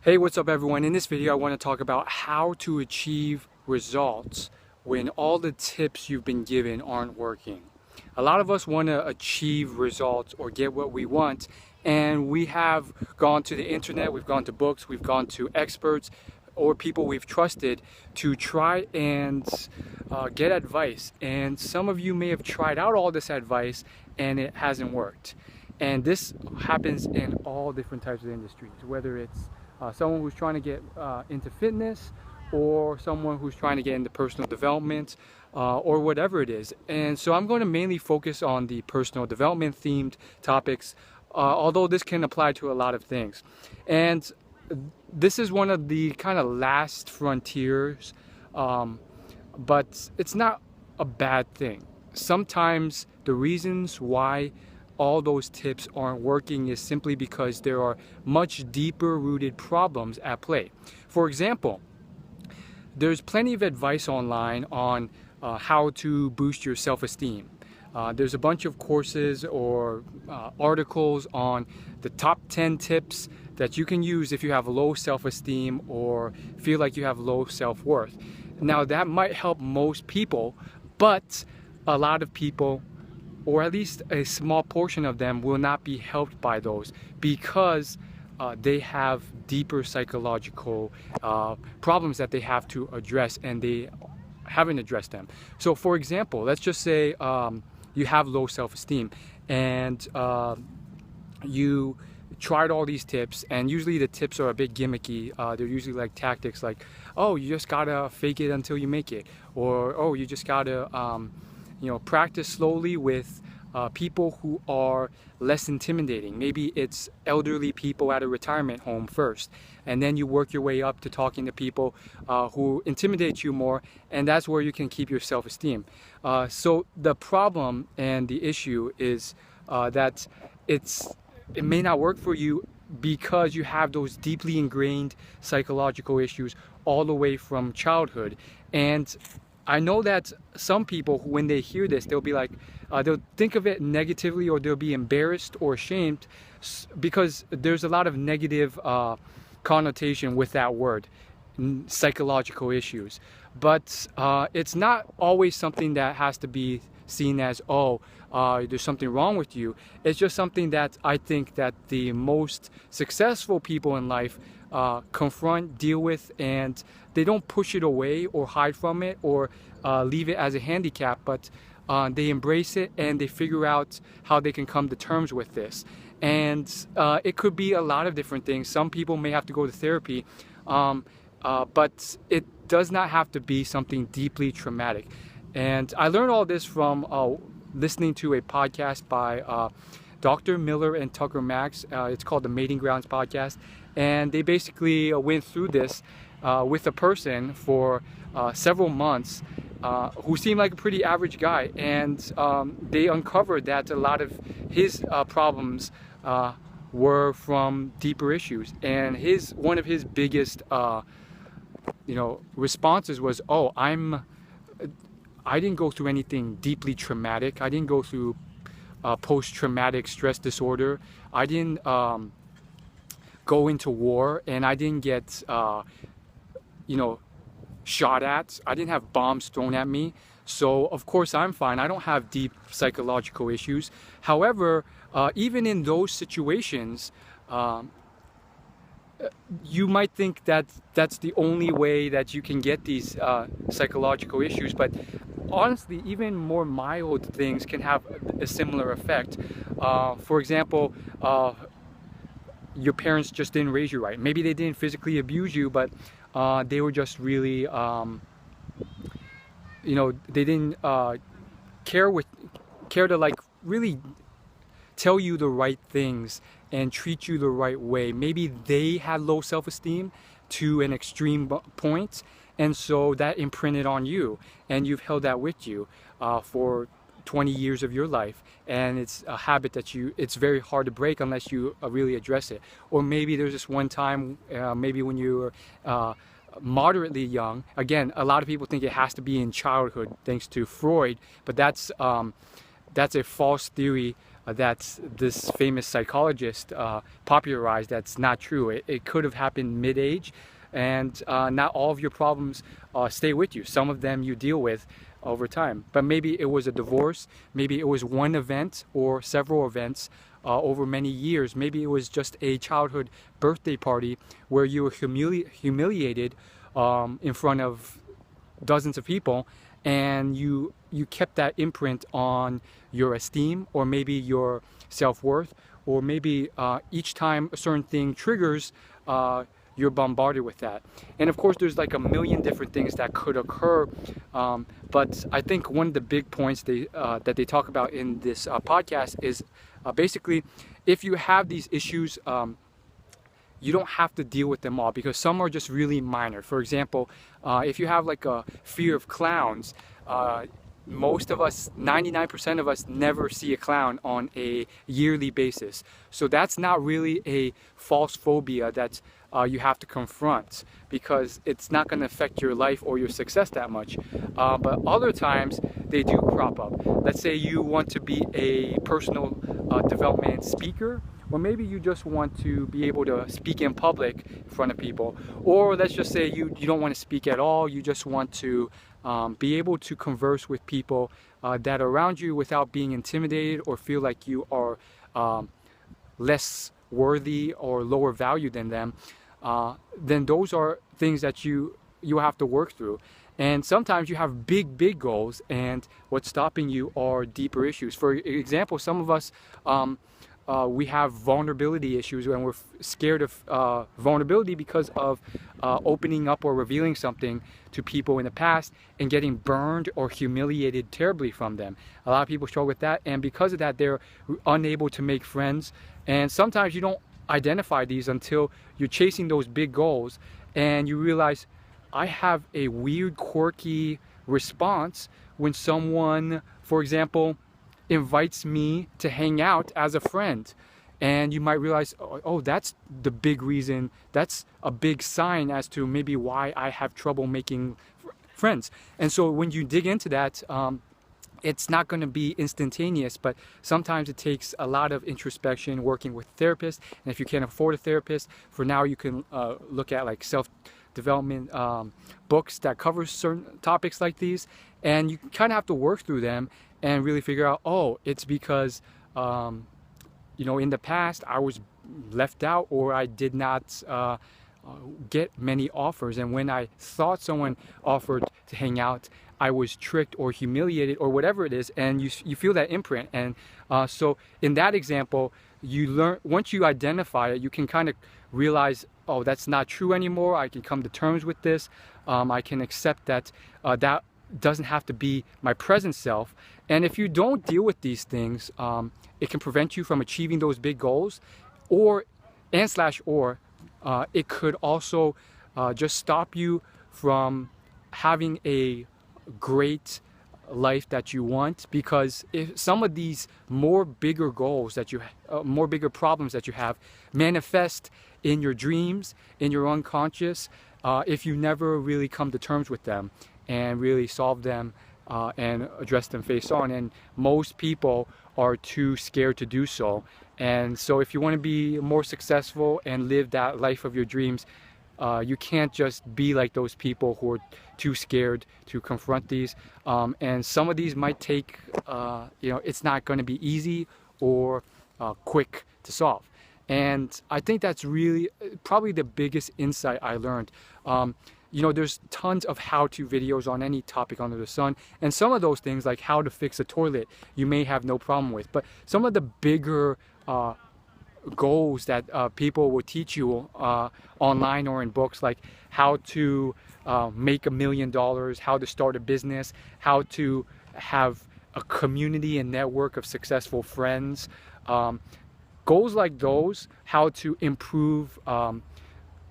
Hey, what's up everyone? In this video I want to talk about how to achieve results when all the tips you've been given aren't working. A lot of us want to achieve results or get what we want, and we have gone to the internet, we've gone to books, we've gone to experts or people we've trusted to try and get advice. And some of you may have tried out all this advice and it hasn't worked. And this happens in all different types of industries, whether it's someone who's trying to get into fitness, or someone who's trying to get into personal development, or whatever it is. And so I'm going to mainly focus on the personal development themed topics, although this can apply to a lot of things. And this is one of the kind of last frontiers, but it's not a bad thing. Sometimes the reasons why all those tips aren't working is simply because there are much deeper rooted problems at play. For example, there's plenty of advice online on how to boost your self-esteem. There's a bunch of courses or articles on the top 10 tips that you can use if you have low self-esteem or feel like you have low self-worth. Now that might help most people, but a lot of people, or at least a small portion of them, will not be helped by those because they have deeper psychological problems that they have to address, and they haven't addressed them. So for example, let's just say you have low self-esteem and you tried all these tips, and usually the tips are a bit gimmicky. They're usually like tactics like, oh, you just gotta fake it until you make it, or oh, you just gotta practice slowly with people who are less intimidating. Maybe it's elderly people at a retirement home first, and then you work your way up to talking to people who intimidate you more, and that's where you can keep your self-esteem. So the problem and the issue is that it may not work for you because you have those deeply ingrained psychological issues all the way from childhood. And I know that some people, when they hear this, they'll be like, they'll think of it negatively, or they'll be embarrassed or ashamed because there's a lot of negative connotation with that word, psychological issues. But it's not always something that has to be seen as, oh, there's something wrong with you. It's just something that I think that the most successful people in life confront, deal with, and they don't push it away or hide from it or leave it as a handicap, but they embrace it and they figure out how they can come to terms with this. And it could be a lot of different things. Some people may have to go to therapy, but it does not have to be something deeply traumatic. And I learned all this from listening to a podcast by Dr. Miller and Tucker Max. It's called the Mating Grounds podcast. And they basically went through this with a person for several months who seemed like a pretty average guy. And they uncovered that a lot of his problems were from deeper issues. And one of his biggest responses was, oh, I didn't go through anything deeply traumatic. I didn't go through post-traumatic stress disorder. I didn't go into war, and I didn't get shot at. I didn't have bombs thrown at me. So of course I'm fine. I don't have deep psychological issues. However, even in those situations, you might think that that's the only way that you can get these psychological issues, but honestly, even more mild things can have a similar effect. For example, your parents just didn't raise you right. Maybe they didn't physically abuse you, but they were just really, they didn't care to like really tell you the right things and treat you the right way. Maybe they had low self-esteem to an extreme point, and so that imprinted on you, and you've held that with you for 20 years of your life, and it's a habit that it's very hard to break unless you really address it. Or maybe there's this one time, maybe when you were moderately young. Again, a lot of people think it has to be in childhood thanks to Freud, but that's a false theory that this famous psychologist popularized. That's not true. It could have happened mid-age, and not all of your problems stay with you. Some of them you deal with over time. But maybe it was a divorce, maybe it was one event or several events over many years. Maybe it was just a childhood birthday party where you were humiliated in front of dozens of people, and you kept that imprint on your esteem, or maybe your self-worth, or maybe each time a certain thing triggers, you're bombarded with that. And of course there's like a million different things that could occur, but I think one of the big points that they talk about in this podcast is basically, if you have these issues, you don't have to deal with them all, because some are just really minor. For example, if you have like a fear of clowns, most of us, 99% of us, never see a clown on a yearly basis. So that's not really a false phobia that you have to confront, because it's not going to affect your life or your success that much. But other times they do crop up. Let's say you want to be a personal development speaker, or maybe you just want to be able to speak in public in front of people. Or let's just say you don't want to speak at all, you just want to be able to converse with people that are around you without being intimidated or feel like you are less worthy or lower value than them. Then those are things that you have to work through. And sometimes you have big goals, and what's stopping you are deeper issues. For example, some of us, we have vulnerability issues, and we're scared of vulnerability because of opening up or revealing something to people in the past and getting burned or humiliated terribly from them. A lot of people struggle with that, and because of that they're unable to make friends. And sometimes you don't identify these until you're chasing those big goals and you realize, I have a weird, quirky response when someone, for example, invites me to hang out as a friend. And you might realize, oh, that's the big reason, that's a big sign as to maybe why I have trouble making friends. And so when you dig into that, it's not going to be instantaneous, but sometimes it takes a lot of introspection, working with therapists. And if you can't afford a therapist, for now you can look at like self-development books that cover certain topics like these, and you kind of have to work through them and really figure out, oh, it's because in the past I was left out, or I did not get many offers, and when I thought someone offered to hang out, I was tricked or humiliated or whatever it is, and you feel that imprint. And so in that example, you learn, once you identify it, you can kind of realize, oh, that's not true anymore. I can come to terms with this. I can accept that that doesn't have to be my present self. And if you don't deal with these things, it can prevent you from achieving those big goals, or it could also just stop you from having a great life that you want. Because if some of these more bigger goals that more bigger problems that you have manifest in your dreams, in your unconscious, if you never really come to terms with them and really solve them and address them face on. And most people are too scared to do so. And so if you want to be more successful and live that life of your dreams, you can't just be like those people who are too scared to confront these. And some of these might take, it's not going to be easy or quick to solve. And I think that's really probably the biggest insight I learned. There's tons of how-to videos on any topic under the sun, and some of those things, like how to fix a toilet, you may have no problem with. But some of the bigger goals that people will teach you online or in books, like how to make $1 million, how to start a business, how to have a community and network of successful friends, goals like those, how to improve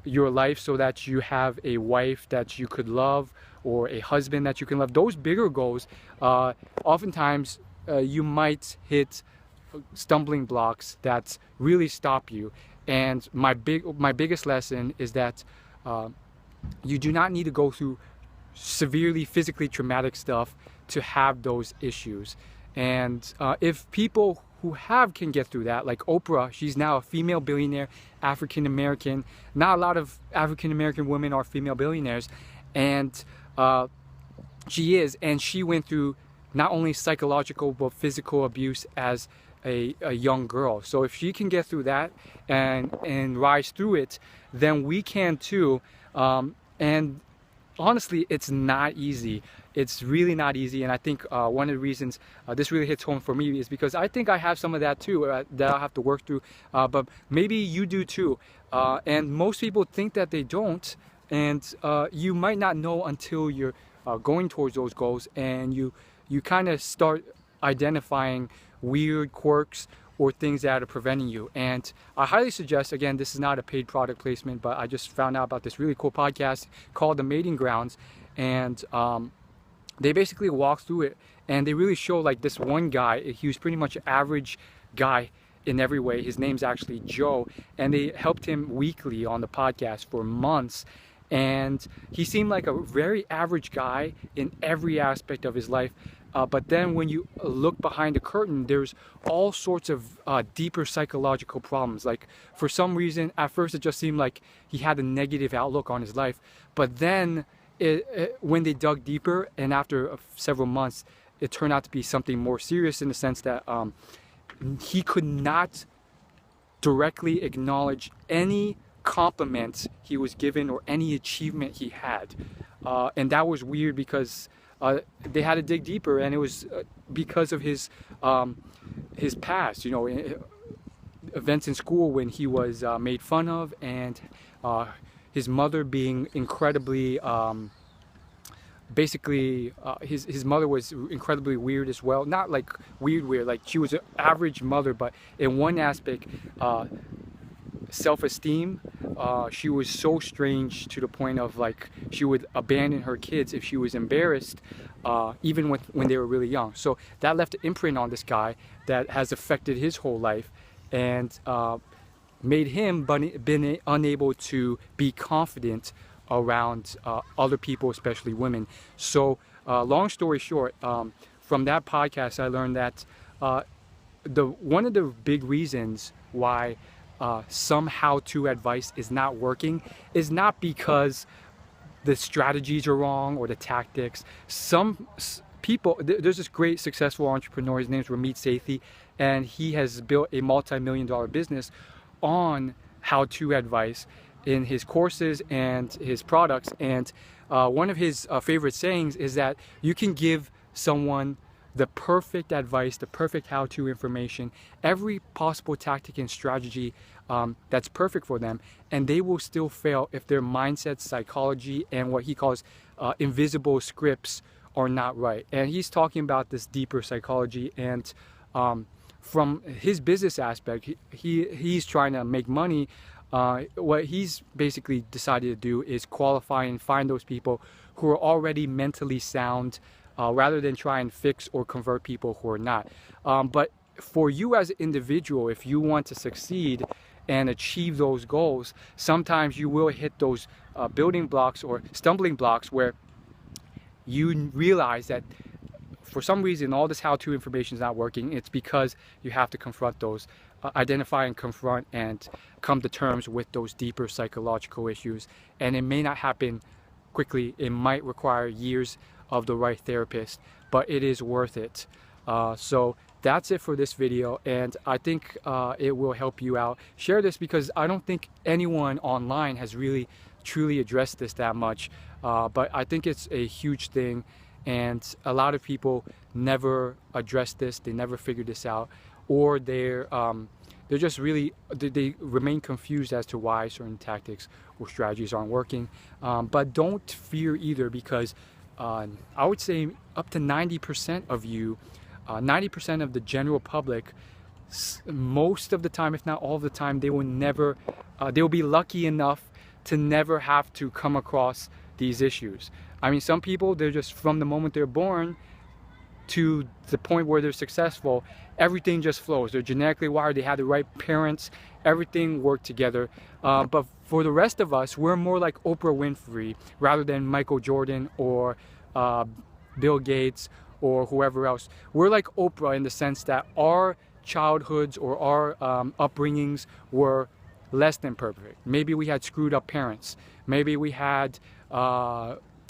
your life so that you have a wife that you could love or a husband that you can love. Those bigger goals, oftentimes you might hit stumbling blocks that really stop you. And my biggest lesson is that you do not need to go through severely physically traumatic stuff to have those issues. And if people who can get through that, like Oprah. She's now a female billionaire, African American. Not a lot of African American women are female billionaires, and she is, and she went through not only psychological but physical abuse as a young girl. So if she can get through that and rise through it, then we can too. And honestly, it's not easy. It's really not easy. And I think one of the reasons this really hits home for me is because I think I have some of that too, that I have to work through. But maybe you do too. And most people think that they don't. And you might not know until you're going towards those goals, and you kind of start identifying weird quirks or things that are preventing you. And I highly suggest, again, this is not a paid product placement, but I just found out about this really cool podcast called The Mating Grounds, and they basically walk through it, and they really show like this one guy. He was pretty much an average guy in every way. His name's actually Joe, and they helped him weekly on the podcast for months. And he seemed like a very average guy in every aspect of his life. But then when you look behind the curtain, there's all sorts of deeper psychological problems. Like for some reason, at first it just seemed like he had a negative outlook on his life. But then when they dug deeper, and after several months, it turned out to be something more serious in the sense that he could not directly acknowledge any compliments he was given or any achievement he had. And that was weird because they had to dig deeper, and it was because of his past, you know, events in school when he was made fun of, and his mother being incredibly his mother was incredibly weird as well. Not like weird, like she was an average mother, but in one aspect, self-esteem, she was so strange to the point of like she would abandon her kids if she was embarrassed, even when they were really young. So that left an imprint on this guy that has affected his whole life, and made him been unable to be confident around other people, especially women. So long story short, from that podcast I learned that one of the big reasons why some how-to advice is not working is not because the strategies are wrong or the tactics. Some people, there's this great successful entrepreneur, his name's Ramit Sethi, and he has built a multi-million-dollar business on how-to advice in his courses and his products. And one of his favorite sayings is that you can give someone the perfect advice, the perfect how-to information, every possible tactic and strategy that's perfect for them, and they will still fail if their mindset, psychology, and what he calls invisible scripts are not right. And he's talking about this deeper psychology, and from his business aspect, he's trying to make money. What he's basically decided to do is qualify and find those people who are already mentally sound, rather than try and fix or convert people who are not. But for you as an individual, if you want to succeed and achieve those goals, sometimes you will hit those building blocks or stumbling blocks where you realize that for some reason all this how-to information is not working. It's because you have to confront those, identify and confront and come to terms with those deeper psychological issues. And it may not happen quickly. It might require years of the right therapist, but it is worth it. So that's it for this video, and I think it will help you out. Share this because I don't think anyone online has really truly addressed this that much, but I think it's a huge thing, and a lot of people never address this. They never figure this out, or they're just really, they remain confused as to why certain tactics or strategies aren't working. But don't fear either, because I would say up to 90% of you, 90% of the general public, most of the time, if not all of the time, they will be lucky enough to never have to come across these issues. I mean, some people, they're just, from the moment they're born to the point where they're successful, everything just flows. They're genetically wired, they have the right parents, everything worked together. But for the rest of us, we're more like Oprah Winfrey rather than Michael Jordan or Bill Gates or whoever else. We're like Oprah in the sense that our childhoods or our upbringings were less than perfect. Maybe we had screwed up parents. Maybe we had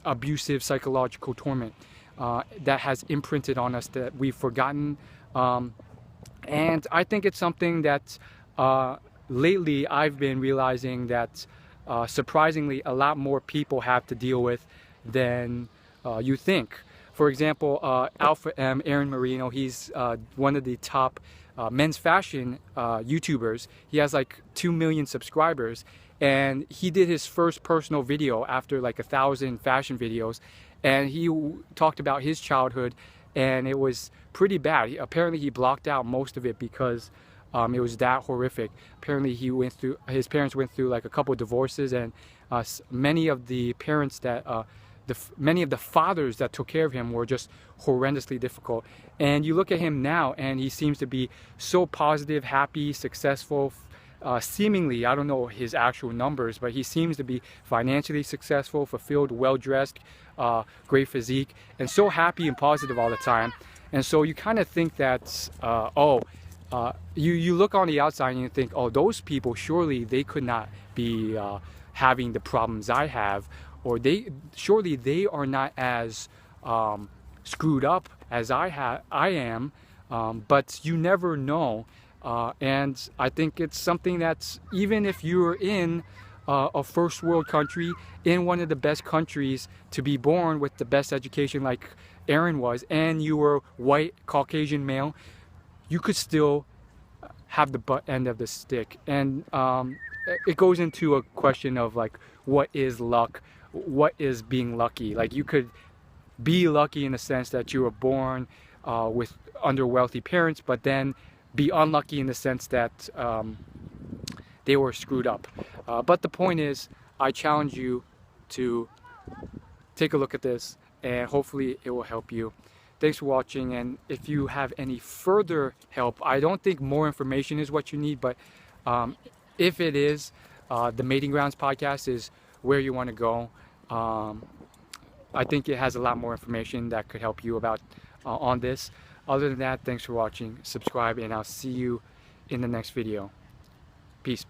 abusive psychological torment that has imprinted on us that we've forgotten. And I think it's something that lately I've been realizing that surprisingly a lot more people have to deal with than you think. For example, Alpha M, Aaron Marino, he's one of the top men's fashion YouTubers. He has like 2 million subscribers, and he did his first personal video after like 1,000 fashion videos, and he talked about his childhood, and it was pretty bad. Apparently he blocked out most of it because it was that horrific. Apparently his parents went through like a couple of divorces, and many of the parents that many of the fathers that took care of him were just horrendously difficult. And you look at him now and he seems to be so positive, happy, successful, seemingly, I don't know his actual numbers, but he seems to be financially successful, fulfilled, well-dressed, great physique, and so happy and positive all the time. And so you kind of think that, you look on the outside and you think, oh, those people, surely they could not be having the problems I have, or surely they are not as screwed up as I am, but you never know. And I think it's something that's, even if you're in a first world country, in one of the best countries to be born with the best education like Aaron was, and you were white, Caucasian male, you could still have the butt end of the stick. And it goes into a question of like, what is luck? What is being lucky? Like, you could be lucky in the sense that you were born under wealthy parents, but then be unlucky in the sense that they were screwed up. But the point is, I challenge you to take a look at this, and hopefully it will help you. Thanks for watching, and if you have any further help, I don't think more information is what you need, but if it is, the Mating Grounds podcast is where you want to go. I think it has a lot more information that could help you about on this. Other than that, thanks for watching, subscribe, and I'll see you in the next video. Peace.